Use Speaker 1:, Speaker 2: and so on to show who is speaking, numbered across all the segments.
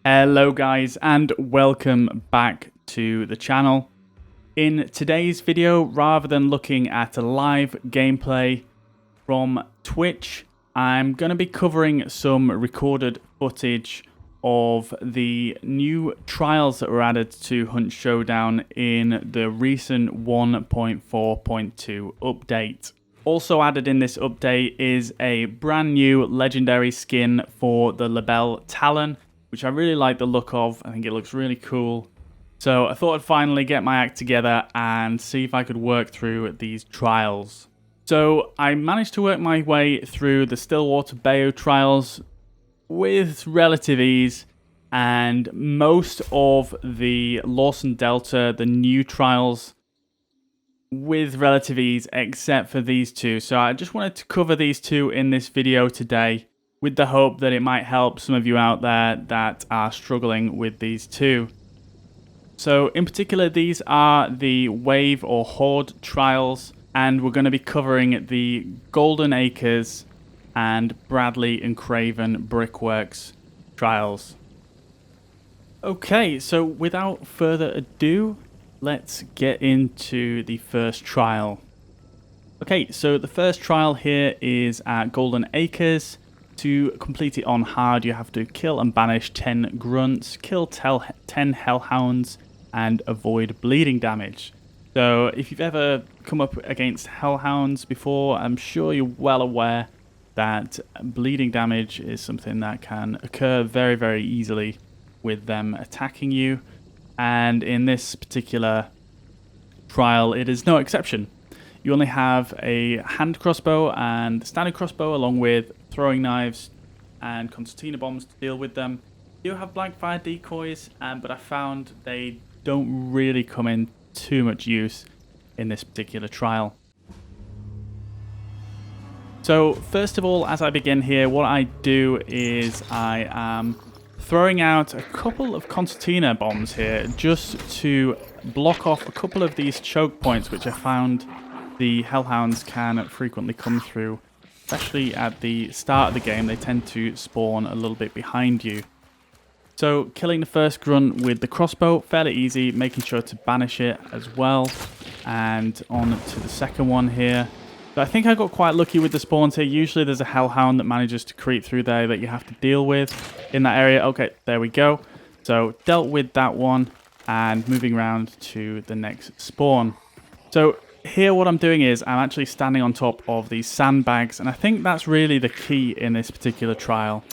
Speaker 1: Hello guys and welcome back to the channel. In today's video, rather than looking at a live gameplay from Twitch, I'm going to be covering some recorded footage of the new trials that were added to Hunt Showdown in the recent 1.4.2 update. Also added in this update is a brand new legendary skin for the Label Talon, which I really like the look of. I think it looks really cool. So I thought I'd finally get my act together and see if I could work through these trials. So I managed to work my way through the Stillwater Bayou trials with relative ease, and most of the Lawson Delta, the new trials, with relative ease, except for these two. So I just wanted to cover these two in this video today, with the hope that it might help some of you out there that are struggling with these two. So in particular, these are the Wave or Horde trials, and we're going to be covering the Golden Acres and Bradley and Craven Brickworks trials. Okay, so without further ado, let's get into the first trial. Okay, so the first trial here is at Golden Acres. To complete it on hard, you have to kill and banish 10 grunts, kill 10 hellhounds, and avoid bleeding damage. So if you've ever come up against hellhounds before, I'm sure you're well aware that bleeding damage is something that can occur very, very easily with them attacking you. And in this particular trial, it is no exception. You only have a hand crossbow and standard crossbow, along with throwing knives and concertina bombs to deal with them. You do have blank fire decoys, but I found they don't really come in too much use in this particular trial. So first of all, as I begin here, what I do is I am throwing out a couple of concertina bombs here just to block off a couple of these choke points, which I found the hellhounds can frequently come through, especially at the start of the game. They tend to spawn a little bit behind you. So killing the first grunt with the crossbow, fairly easy, making sure to banish it as well. And on to the second one here. So I think I got quite lucky with the spawns here. Usually there's a hellhound that manages to creep through there that you have to deal with in that area. Okay, there we go. So dealt with that one and moving around to the next spawn. So here what I'm doing is I'm actually standing on top of these sandbags, and I think that's really the key in this particular trial.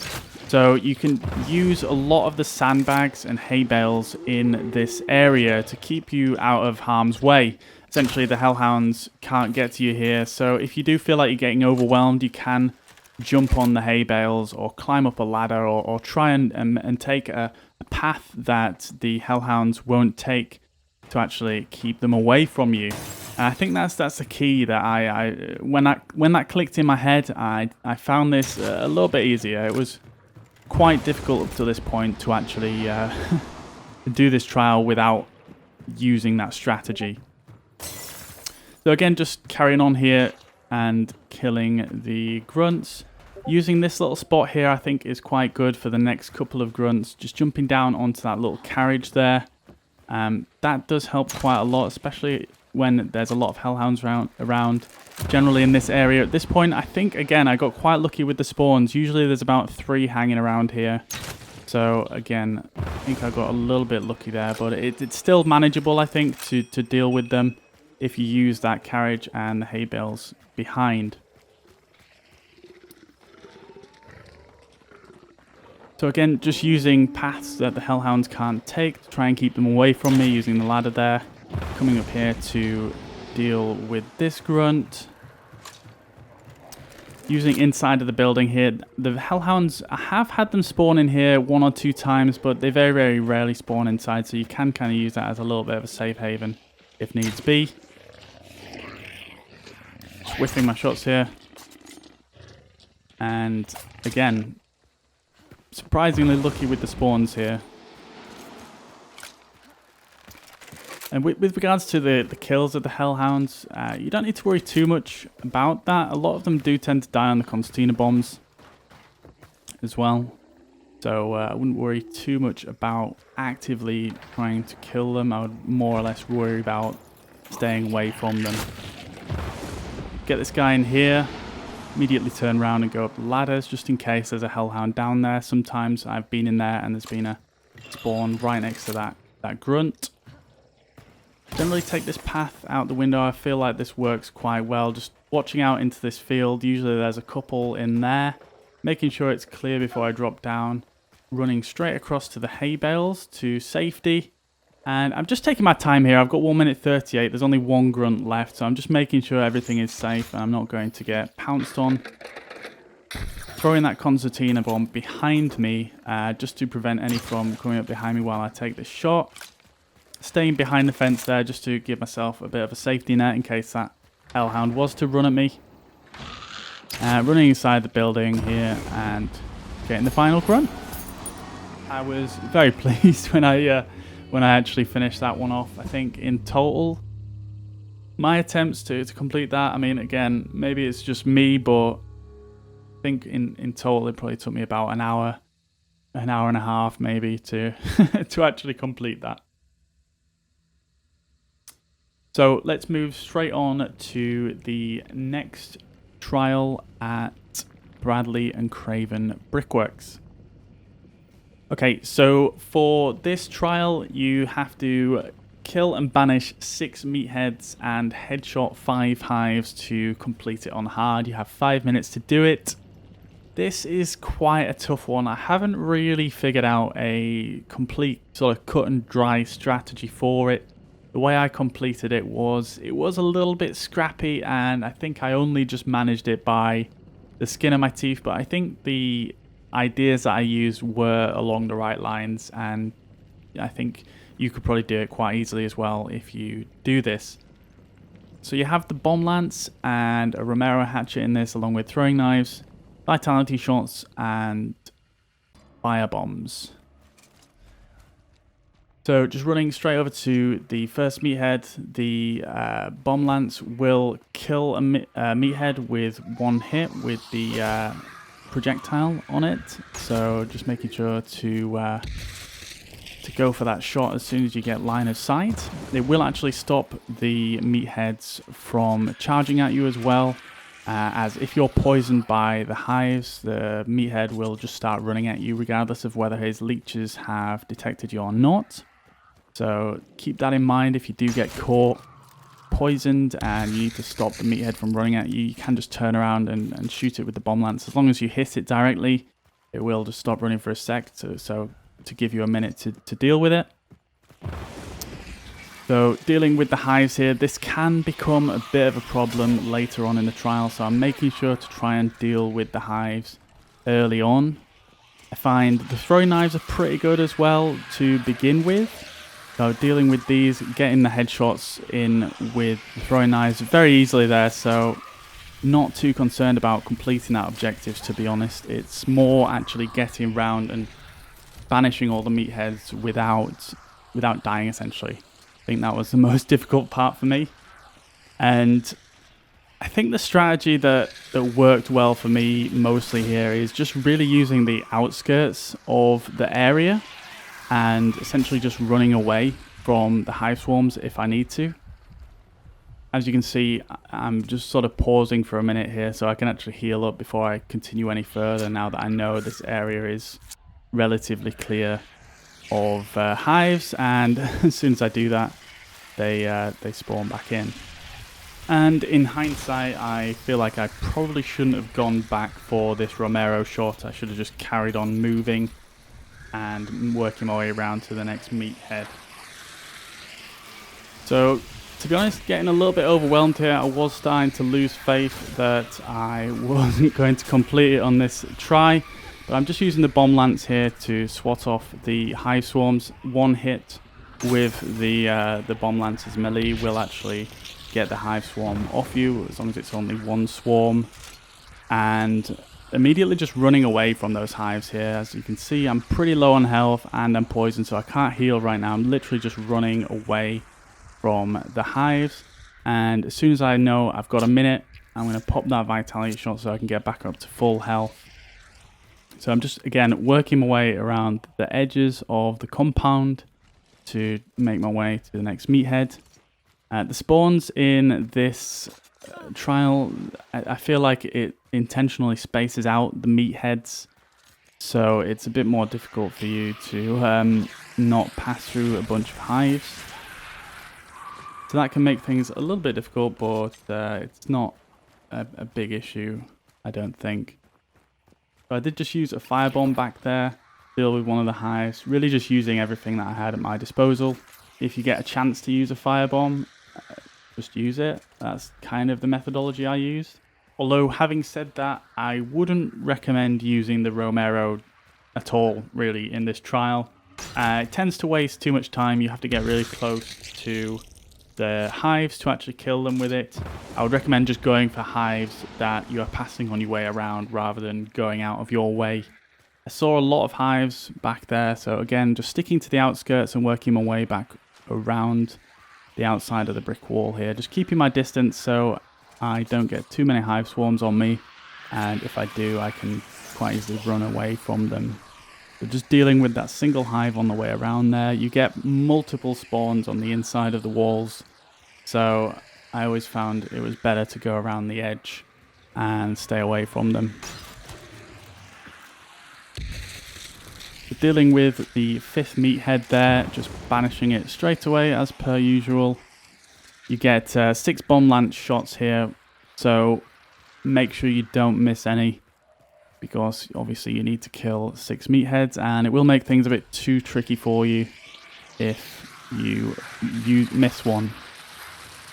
Speaker 1: So you can use a lot of the sandbags and hay bales in this area to keep you out of harm's way. Essentially, the hellhounds can't get to you here, so if you do feel like you're getting overwhelmed, you can jump on the hay bales or climb up a ladder or try and take a path that the hellhounds won't take to actually keep them away from you. And I think that's the key that when that clicked in my head, I found this a little bit easier. It was quite difficult up to this point to actually do this trial without using that strategy. So again, just carrying on here and killing the grunts. Using this little spot here, I think, is quite good for the next couple of grunts. Just jumping down onto that little carriage there. That does help quite a lot, especially when there's a lot of hellhounds around. Generally in this area at this point, I think, again, I got quite lucky with the spawns. Usually there's about 3 hanging around here. So again, I think I got a little bit lucky there, but it's still manageable, I think, to deal with them if you use that carriage and the hay bales behind. So again, just using paths that the hellhounds can't take to try and keep them away from me, using the ladder there. Coming up here to deal with this grunt. Using inside of the building here. The hellhounds, I have had them spawn in here 1 or 2 times, but they very, very rarely spawn inside, so you can kind of use that as a little bit of a safe haven if needs be. Just whiffing my shots here. And again, surprisingly lucky with the spawns here. And with regards to the kills of the hellhounds, you don't need to worry too much about that. A lot of them do tend to die on the concertina bombs as well. So I wouldn't worry too much about actively trying to kill them. I would more or less worry about staying away from them. Get this guy in here. Immediately turn around and go up the ladders just in case there's a hellhound down there. Sometimes I've been in there and there's been a spawn right next to that grunt. Generally take this path out the window. I feel like this works quite well. Just watching out into this field. Usually there's a couple in there. Making sure it's clear before I drop down. Running straight across to the hay bales to safety. And I'm just taking my time here. I've got 1 minute 38. There's only one grunt left. So I'm just making sure everything is safe and I'm not going to get pounced on. Throwing that concertina bomb behind me just to prevent any from coming up behind me while I take this shot. Staying behind the fence there just to give myself a bit of a safety net in case that hellhound was to run at me. Running inside the building here and getting the final grunt. I was very pleased when I actually finished that one off. I think in total, my attempts to complete that, I mean, again, maybe it's just me, but I think in total it probably took me about an hour and a half maybe to to actually complete that. So let's move straight on to the next trial at Bradley and Craven Brickworks. Okay, so for this trial, you have to kill and banish 6 meatheads and headshot 5 hives to complete it on hard. You have 5 minutes to do it. This is quite a tough one. I haven't really figured out a complete sort of cut and dry strategy for it. The way I completed it was a little bit scrappy, and I think I only just managed it by the skin of my teeth, but I think the ideas that I used were along the right lines, and I think you could probably do it quite easily as well if you do this. So you have the bomb lance and a Romero hatchet in this, along with throwing knives, vitality shots, and fire bombs. So just running straight over to the first meathead, the bomb lance will kill a meathead with 1 hit with the projectile on it. So just making sure to go for that shot as soon as you get line of sight. It will actually stop the meatheads from charging at you as well, as if you're poisoned by the hives, the meathead will just start running at you regardless of whether his leeches have detected you or not. So keep that in mind. If you do get caught poisoned and you need to stop the meathead from running at you, you can just turn around and shoot it with the bomb lance. As long as you hit it directly, it will just stop running for a sec, so to give you a minute to deal with it. So dealing with the hives here, this can become a bit of a problem later on in the trial, so I'm making sure to try and deal with the hives early on. I find the throwing knives are pretty good as well to begin with. So dealing with these, getting the headshots in with the throwing knives very easily there, so not too concerned about completing that objective, to be honest. It's more actually getting around and banishing all the meatheads without dying, essentially. I think that was the most difficult part for me. And I think the strategy that worked well for me mostly here is just really using the outskirts of the area and essentially just running away from the hive swarms if I need to. As you can see, I'm just sort of pausing for a minute here so I can actually heal up before I continue any further, now that I know this area is relatively clear of hives, and as soon as I do that, they spawn back in. And in hindsight, I feel like I probably shouldn't have gone back for this Romero shot. I should have just carried on moving and working my way around to the next meathead. So, to be honest, getting a little bit overwhelmed here. I was starting to lose faith that I wasn't going to complete it on this try. But I'm just using the bomb lance here to swat off the hive swarms. 1 hit with the bomb lance's melee will actually get the hive swarm off you, as long as it's only 1 swarm. And immediately just running away from those hives here. As you can see, I'm pretty low on health and I'm poisoned, so I can't heal right now. I'm literally just running away from the hives. And as soon as I know I've got a minute, I'm going to pop that vitality shot so I can get back up to full health. So I'm just, again, working my way around the edges of the compound to make my way to the next meathead. The spawns in this trial, I feel like it intentionally spaces out the meatheads, so it's a bit more difficult for you to not pass through a bunch of hives. So that can make things a little bit difficult, but it's not a big issue, I don't think. So I did just use a firebomb back there, deal with one of the hives, really just using everything that I had at my disposal. If you get a chance to use a firebomb, just use it. That's kind of the methodology I used. Although, having said that, I wouldn't recommend using the Romero at all, really, in this trial. It tends to waste too much time. You have to get really close to the hives to actually kill them with it. I would recommend just going for hives that you are passing on your way around rather than going out of your way. I saw a lot of hives back there, so again, just sticking to the outskirts and working my way back around the outside of the brick wall here. Just keeping my distance so I don't get too many hive swarms on me, and if I do, I can quite easily run away from them. So just dealing with that single hive on the way around there. You get multiple spawns on the inside of the walls, so I always found it was better to go around the edge and stay away from them. So dealing with the 5th meathead there, just banishing it straight away as per usual. You get 6 bomb lance shots here, so make sure you don't miss any, because obviously you need to kill 6 meatheads, and it will make things a bit too tricky for you if you miss one.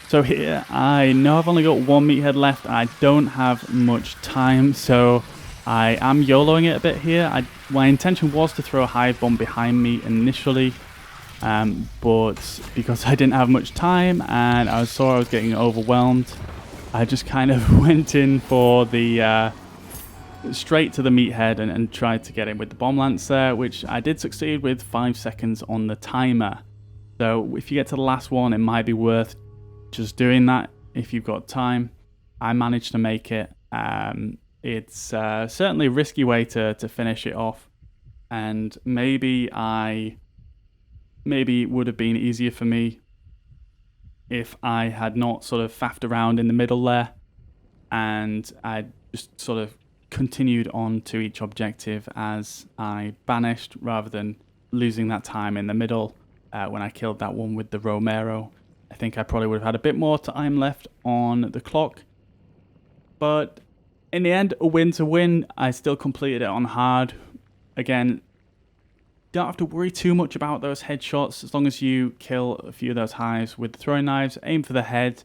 Speaker 1: So here, I know I've only got 1 meathead left. I don't have much time, so I am YOLOing it a bit here. My intention was to throw a hive bomb behind me initially, but because I didn't have much time and I saw I was getting overwhelmed, I just kind of went in for the straight to the meathead and tried to get in with the bomb lance there, which I did succeed with 5 seconds on the timer. So if you get to the last one, it might be worth just doing that if you've got time. I managed to make it. It's certainly a risky way to finish it off, and maybe it would have been easier for me if I had not sort of faffed around in the middle there, and I just sort of continued on to each objective as I banished, rather than losing that time in the middle when I killed that one with the Romero. I think I probably would have had a bit more time left on the clock. But in the end, a win's a win. I still completed it on hard. Again, don't have to worry too much about those headshots as long as you kill a few of those hives with the throwing knives. Aim for the head.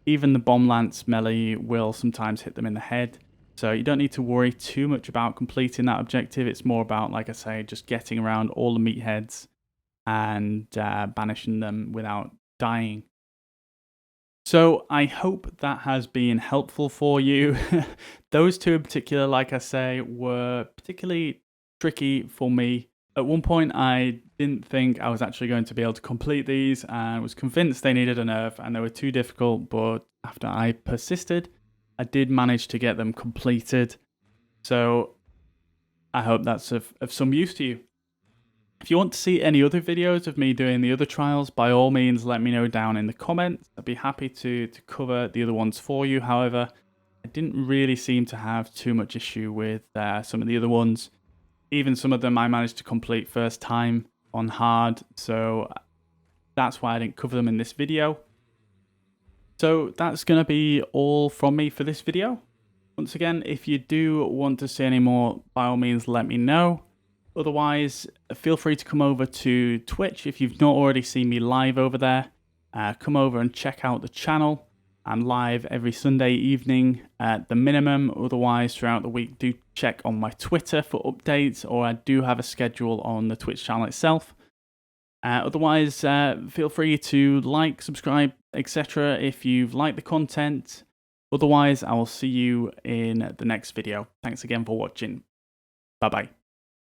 Speaker 1: Even the bomb lance melee will sometimes hit them in the head. So you don't need to worry too much about completing that objective. It's more about, like I say, just getting around all the meatheads and banishing them without dying. So I hope that has been helpful for you. Those two in particular, like I say, were particularly tricky for me. At one point, I didn't think I was actually going to be able to complete these and was convinced they needed a nerf and they were too difficult, but after I persisted, I did manage to get them completed. So I hope that's of some use to you. If you want to see any other videos of me doing the other trials, by all means let me know down in the comments. I'd be happy to cover the other ones for you. However, I didn't really seem to have too much issue with some of the other ones. Even some of them I managed to complete first time on hard, so that's why I didn't cover them in this video. So that's going to be all from me for this video. Once again, if you do want to see any more, by all means let me know. Otherwise, feel free to come over to Twitch if you've not already seen me live over there. Come over and check out the channel. I'm live every Sunday evening at the minimum. Otherwise, throughout the week, do check on my Twitter for updates, or I do have a schedule on the Twitch channel itself. Otherwise, feel free to like, subscribe, etc. if you've liked the content. Otherwise, I will see you in the next video. Thanks again for watching. Bye-bye.